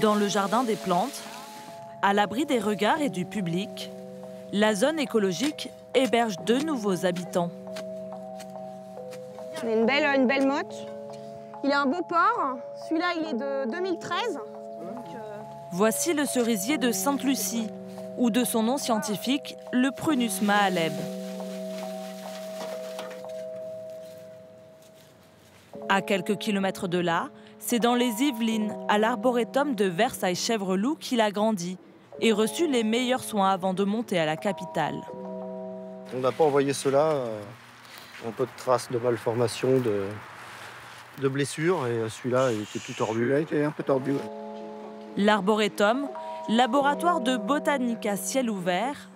Dans le jardin des plantes, à l'abri des regards et du public, la zone écologique héberge de nouveaux habitants. Il a une belle motte. Il a un beau port. Celui-là, il est de 2013. Voici le cerisier de Sainte-Lucie, ou de son nom scientifique, le Prunus mahaleb. À quelques kilomètres de là, c'est dans les Yvelines, à l'arboretum de Versailles-Chèvreloup qu'il a grandi et reçu les meilleurs soins avant de monter à la capitale. On n'a pas envoyé cela, un peu de traces de malformation, de blessures, et celui-là il était tout tordu. Il était un peu tordu. L'arboretum, laboratoire de botanique à ciel ouvert,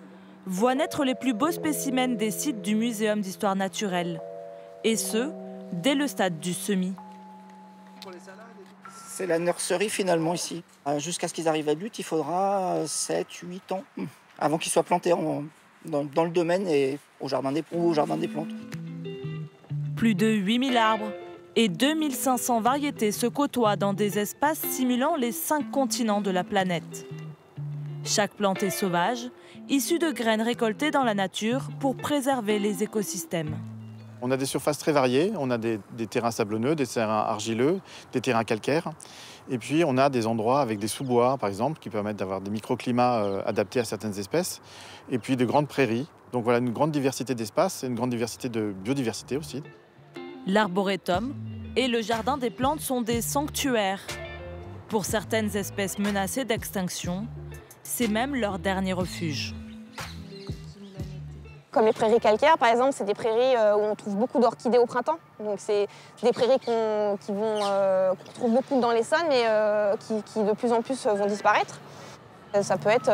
voit naître les plus beaux spécimens des sites du Muséum d'histoire naturelle, et ce, dès le stade du semis. C'est la nurserie finalement ici. Jusqu'à ce qu'ils arrivent à but, il faudra 7-8 ans avant qu'ils soient plantés dans le domaine et au jardin des plantes. Plus de 8000 arbres et 2500 variétés se côtoient dans des espaces simulant les 5 continents de la planète. Chaque plante est sauvage, issue de graines récoltées dans la nature pour préserver les écosystèmes. On a des surfaces très variées, on a des terrains sablonneux, des terrains argileux, des terrains calcaires. Et puis on a des endroits avec des sous-bois, par exemple, qui permettent d'avoir des microclimats adaptés à certaines espèces. Et puis de grandes prairies. Donc voilà, une grande diversité d'espaces et une grande diversité de biodiversité aussi. L'arboretum et le jardin des plantes sont des sanctuaires. Pour certaines espèces menacées d'extinction, c'est même leur dernier refuge. Comme les prairies calcaires, par exemple, c'est des prairies où on trouve beaucoup d'orchidées au printemps. Donc c'est des prairies qu'on trouve beaucoup dans l'Essonne, mais qui de plus en plus vont disparaître. Ça peut être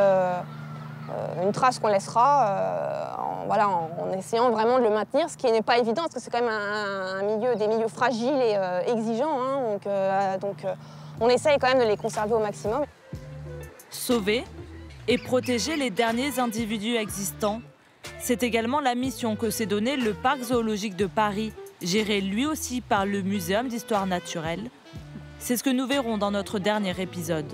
une trace qu'on laissera en essayant vraiment de le maintenir, ce qui n'est pas évident, parce que c'est quand même des milieux fragiles et exigeants. Hein, donc on essaye quand même de les conserver au maximum. Sauver et protéger les derniers individus existants, c'est également la mission que s'est donnée le Parc zoologique de Paris, géré lui aussi par le Muséum d'histoire naturelle. C'est ce que nous verrons dans notre dernier épisode.